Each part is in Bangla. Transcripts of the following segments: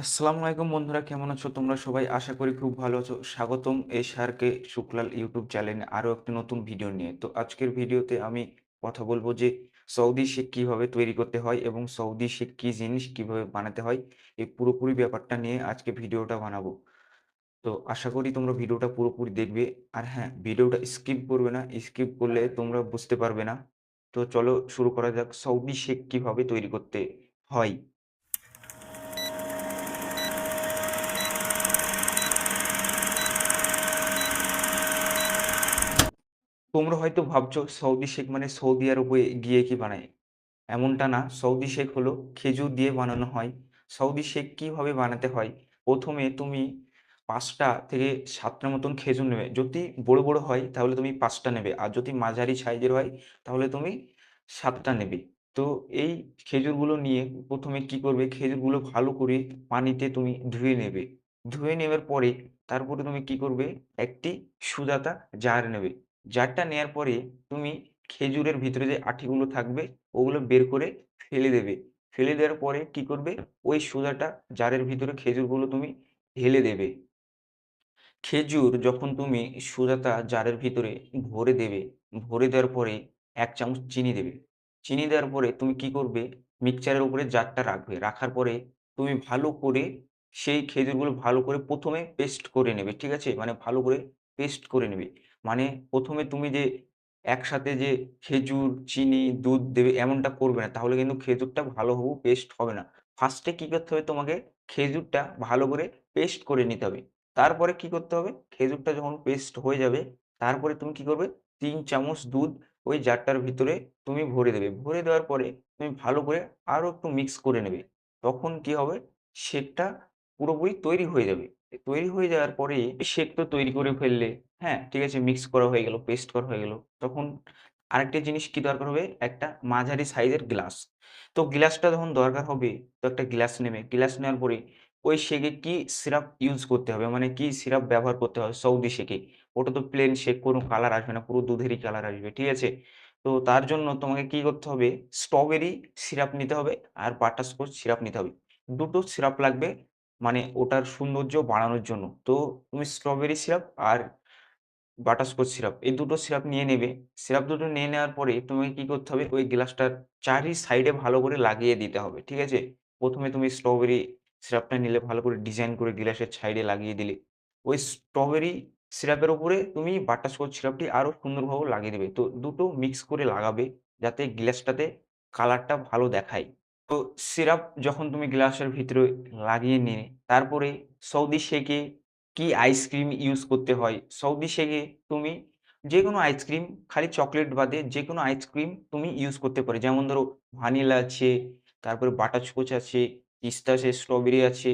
আসসালামু আলাইকুম বন্ধুরা, কেমন আছো তোমরা সবাই? আশা করি খুব ভালো আছো। স্বাগতম SRK শুক্লাল ইউটিউব চ্যানেলে আরও একটি নতুন ভিডিও নিয়ে। তো আজকের ভিডিওতে আমি কথা বলব যে সৌদি শেক কিভাবে তৈরি করতে হয় এবং সৌদি শেক কি জিনিস কিভাবে বানাতে হয়, এই পুরোপুরি ব্যাপারটা নিয়ে আজকে ভিডিওটা বানাবো। তো আশা করি তোমরা ভিডিওটা পুরোপুরি দেখবে। আর হ্যাঁ, ভিডিওটা স্কিপ করবে না, স্কিপ করলে তোমরা বুঝতে পারবে না। তো চলো শুরু করা যাক সৌদি শেক কিভাবে তৈরি করতে হয়। তোমরা হয়তো ভাবছো সৌদি শেক মানে সৌদি আরবে গিয়ে কি বানায়? এমনটা না। সৌদি শেক হলো খেজুর দিয়ে বানানো হয়। সৌদি শেক কিভাবে বানাতে হয়? ১ম এ তুমি ৫ টা থেকে ৭ টার মতন খেজুর নেবে। যদি বড়, বড় হয় তাহলে তুমি ৫ টা নেবে। আর যদি মাঝারি সাইজের হয় তাহলে তুমি ৭ টা নেবে। তো এই খেজুরগুলো নিয়ে ১ম এ কি করবে? খেজুরগুলো ভালো করে পানিতে তুমি ধুয়ে নেবে। ধুয়ে নেওয়ার পরে তারপরে তুমি কি করবে? একটি সুজাতা জার নেবে। জারটা নেয়ার পরে তুমি খেজুরের ভিতরে যে আঠিগুলো থাকবে ওগুলো বের করে ফেলে দেবে। ফেলে দেওয়ার পরে কি করবে? ওই সোজাটা জারের ভিতরে খেজুরগুলো তুমি ঢেলে দেবে। খেজুর যখন তুমি সোজাটা জারের ভিতরে ভরে দেবে, ভরে দেওয়ার পরে ১ চামচ চিনি দেবে। চিনি দেওয়ার পরে তুমি কি করবে? মিক্সচারের উপরে জারটা রাখবে। রাখার পরে তুমি ভালো করে সেই খেজুরগুলো ভালো করে ১ম এ পেস্ট করে নেবে। ঠিক আছে? মানে ভালো করে পেস্ট করে নেবে। মানে ১ম এ তুমি যে একসাথে যে খেজুর, চিনি, দুধ দেবে এমনটা করবে না। তাহলে কিন্তু খেজুরটা ভালোভাবে পেস্ট হবে না। ফার্স্ট এ কি করতে হবে তোমাকে? খেজুরটা ভালো করে পেস্ট করে নিতে হবে। তারপরে কি করতে হবে? খেজুরটা যখন পেস্ট হয়ে যাবে, তারপরে তুমি কি করবে? ৩ চামচ দুধ ওই জারটার ভিতরে তুমি ভরে দেবে। ভরে দেওয়ার পরে তুমি ভালো করে আরো একটু মিক্স করে নেবে। তখন কি হবে? শেকটা পুরোপুরি তৈরি হয়ে যাবে। তৈরি হয়ে যাওয়ার পরে শেক তো তৈরি করে ফেললে, হ্যাঁ? ঠিক আছে, মিক্স করা হয়ে গেল, পেস্ট করা হয়ে গেল। তখন আরেকটা জিনিস কি দরকার হবে? একটা মাঝারি সাইজের গ্লাস। তো গ্লাসটা যখন দরকার হবে, তো একটা গ্লাস নেবে। গ্লাস নেওয়ার পরে ওই শেকে কি সিরাপ ইউজ করতে হবে, মানে কি সিরাপ ব্যবহার করতে হবে সৌদি শেকে। ওটা তো প্লেন শেক, কোনো কালার আসবে না, পুরো দুধেরই কালার আসবে। ঠিক আছে? তো তার জন্য তোমাকে কি করতে হবে? স্ট্রবেরি সিরাপ নিতে হবে আর বাটারস্কচ সিরাপ নিতে হবে। দুটো সিরাপ লাগবে মানে ওটার সৌন্দর্য বাড়ানোর জন্য। তো তুমি স্ট্রবেরি সিরাপ আর বাটারস্কচ সিরাপ এই দুটো সিরাপ নিয়ে নেবে। সিরাপ দুটো নিয়ে নেওয়ার পরে তোমাকে কি করতে হবে? ওই গ্লাসটার চারি সাইডে ভালো করে লাগিয়ে দিতে হবে। ঠিক আছে? ১ম এ তুমি স্ট্রবেরি সিরাপটা নিলে ভালো করে ডিজাইন করে গ্লাসের সাইডে লাগিয়ে দিলে। ওই স্ট্রবেরি সিরাপের উপরে তুমি বাটারস্কচ সিরাপটি আরো সুন্দরভাবে লাগিয়ে দিবে। তো দুটো মিক্স করে লাগাবে যাতে গ্লাসটাতে কালারটা ভালো দেখায়। তো সিরাপ যখন তুমি গ্লাসের ভিতরে লাগিয়ে নিয়ে তারপরে সৌদি শেকে কি আইসক্রিম ইউজ করতে হয়? সৌদি শেকে তুমি যেকোনো আইসক্রিম, খালি চকোলেট বাদে যেকোনো আইসক্রিম তুমি ইউজ করতে পারো। যেমন ধরো ভ্যানিলা আছে, তারপরে বাটারস্কচ আছে, পিস্তা আছে, স্ট্রবেরি আছে,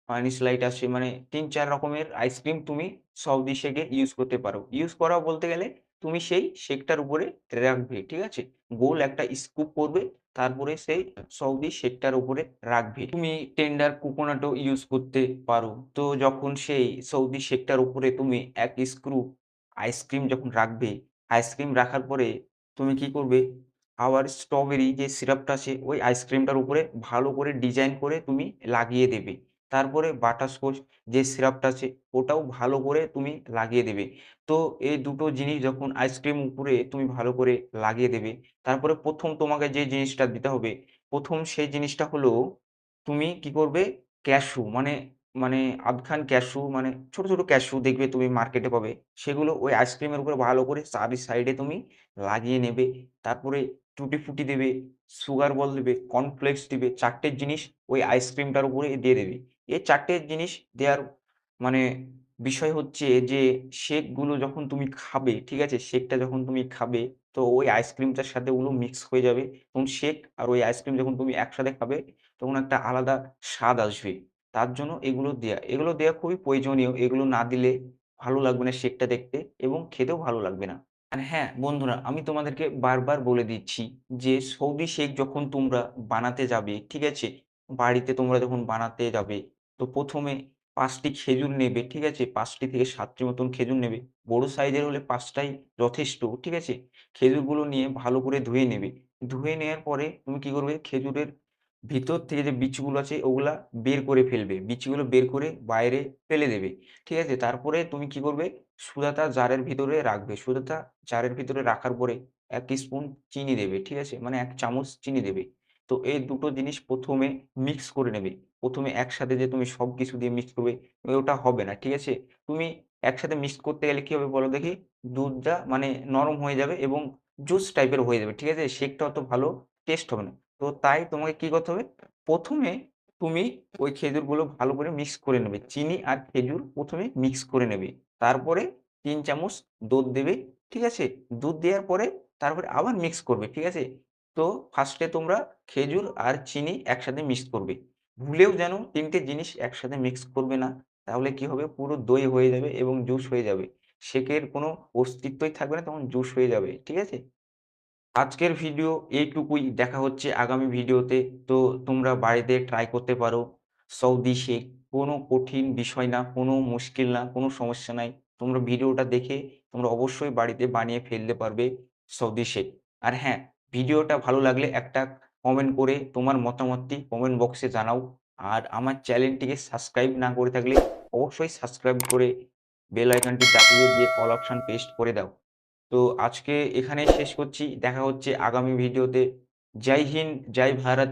ফানি স্লাইড আছে। মানে ৩-৪ রকমের আইসক্রিম তুমি সৌদি শেকে ইউজ করতে পারো। ইউজ করা বলতে গেলে তুমি সেই শেকটার উপরে রাখবে। ঠিক আছে? গোল একটা স্কুপ করবে। তারপরে সেই সৌদি শেকটার উপরে রাখবে। তুমি টেন্ডার কোকোনাটও ইউজ করতে পারো। তো যখন সেই সৌদি শেকটার উপরে তুমি ১ স্ক্রু আইসক্রিম যখন রাখবে, আইসক্রিম রাখার পরে তুমি কি করবে? আবার স্ট্রবেরি যে সিরাপটা আছে ওই আইসক্রিমটার উপরে ভালো করে ডিজাইন করে তুমি লাগিয়ে দেবে। তারপরে বাটারস্কচ যে সিরাপটা আছে ওটাও ভালো করে তুমি লাগিয়ে দেবে। তো এই দুটো জিনিস যখন আইসক্রিম উপরে তুমি ভালো করে লাগিয়ে দেবে, তারপরে ১ম তোমাকে যে জিনিসটা দিতে হবে, ১ম সেই জিনিসটা হলো তুমি কি করবে? ক্যাশু মানে মানে আধখান ক্যাশু মানে ছোট, ছোট ক্যাশু দেখবে তুমি মার্কেটে পাবে। সেগুলো ওই আইসক্রিমের উপরে ভালো করে চারি সাইডে তুমি লাগিয়ে নেবে। তারপরে টুটি ফ্রুটি দেবে, সুগার বল দেবে, কর্নফ্লেক্স দিবে। ৪ টে জিনিস ওই আইসক্রিমটার উপরে দিয়ে দেবে। এই ৪ টে জিনিস দেওয়ার মানে বিষয় হচ্ছে যে শেকগুলো যখন তুমি খাবে, ঠিক আছে? শেকটা যখন তুমি খাবে তো ওই আইসক্রিমটার সাথে ওগুলো মিক্স হয়ে যাবে। তখন শেক আর ওই আইসক্রিম যখন তুমি একসাথে খাবে তখন একটা আলাদা স্বাদ আসবে। তার জন্য এগুলো দেয়া। এগুলো দেয়া খুবই প্রয়োজনীয়। এগুলো না দিলে ভালো লাগবে না শেকটা দেখতে এবং খেতেও ভালো লাগবে না। আর হ্যাঁ, বন্ধুরা আমি তোমাদেরকে বারবার বলে দিচ্ছি যে সৌদি শেক যখন তোমরা বানাতে যাবে, ঠিক আছে? বাড়িতে তোমরা যখন বানাতে যাবে তো ১ম এ ৫ টি খেজুর নেবে, ঠিক আছে? ৫ টি থেকে ৭ টি মতন খেজুর নেবে। বড় সাইজের হলে ৫ টাই যথেষ্ট, ঠিক আছে? খেজুরগুলো নিয়ে ভালো করে ধুয়ে নেবে। ধুয়ে নেয়ার পরে তুমি কি করবে? খেজুরের ভিতর থেকে যে বীজগুলো আছে ওগুলা বের করে ফেলবে। বীজগুলো বের করে বাইরে ফেলে দেবে। ঠিক আছে? তারপরে তুমি কি করবে? সুজাতা জারের ভিতরে রাখবে। সুজাতা জারের ভিতরে রাখার পরে ১ স্পুন চিনি দেবে। ঠিক আছে? মানে ১ চামচ চিনি দেবে। তো এই দুটো জিনিস ১ম এ মিক্স করে নেবে। ১ম এ একসাথে যে তুমি সবকিছু দিয়ে মিক্স করবে, ওটা হবে না। ঠিক আছে? তুমি একসাথে মিক্স করতে গেলে কি হবে বলো দেখি? দুধটা মানে নরম হয়ে যাবে এবং জুস টাইপের হয়ে যাবে। ঠিক আছে? শেকটা অত ভালো টেস্ট হবে না। তো তাই তোমাকে কি করতে হবে? ১ম এ তুমি ওই খেজুরগুলো ভালো করে মিক্স করে নেবে। চিনি আর খেজুর ১ম এ মিক্স করে নেবে। তারপরে ৩ চামচ দুধ দেবে। ঠিক আছে? দুধ দেওয়ার পরে তারপরে আবার মিক্স করবে। ঠিক আছে? তো ফার্স্ট এ তোমরা খেজুর আর চিনি একসাথে মিক্স করবে। ভুলেও যেন ৩ টে জিনিস একসাথে মিক্স করবে না। তাহলে কি হবে? পুরো দই হয়ে যাবে এবং জুস হয়ে যাবে। শেকের কোনো অস্তিত্বই থাকবে না, তখন জুস হয়ে যাবে। ঠিক আছে? আজকের ভিডিও এইটুকুই। দেখা হচ্ছে আগামী ভিডিওতে। তো তোমরা বাড়িতে ট্রাই করতে পারো। সৌদি শেক কোনো কঠিন বিষয় না, কোনো মুশকিল না, কোনো সমস্যা নাই। তোমরা ভিডিওটা দেখে তোমরা অবশ্যই বাড়িতে বানিয়ে ফেলতে পারবে সৌদি শেক। আর হ্যাঁ, ভিডিওটা ভালো লাগলে একটা কমেন্ট করে তোমার মতামতটি কমেন্ট বক্সে জানাও। আর আমার চ্যানেলটিকে সাবস্ক্রাইব না করে থাকলে অবশ্যই সাবস্ক্রাইব করে বেল আইকনটি চাপিয়ে দিয়ে অল অপশন পেস্ট করে দাও। তো আজকে এখানেই শেষ করছি। দেখা হচ্ছে আগামী ভিডিওতে। জয় হিন্দ, জয় ভারত।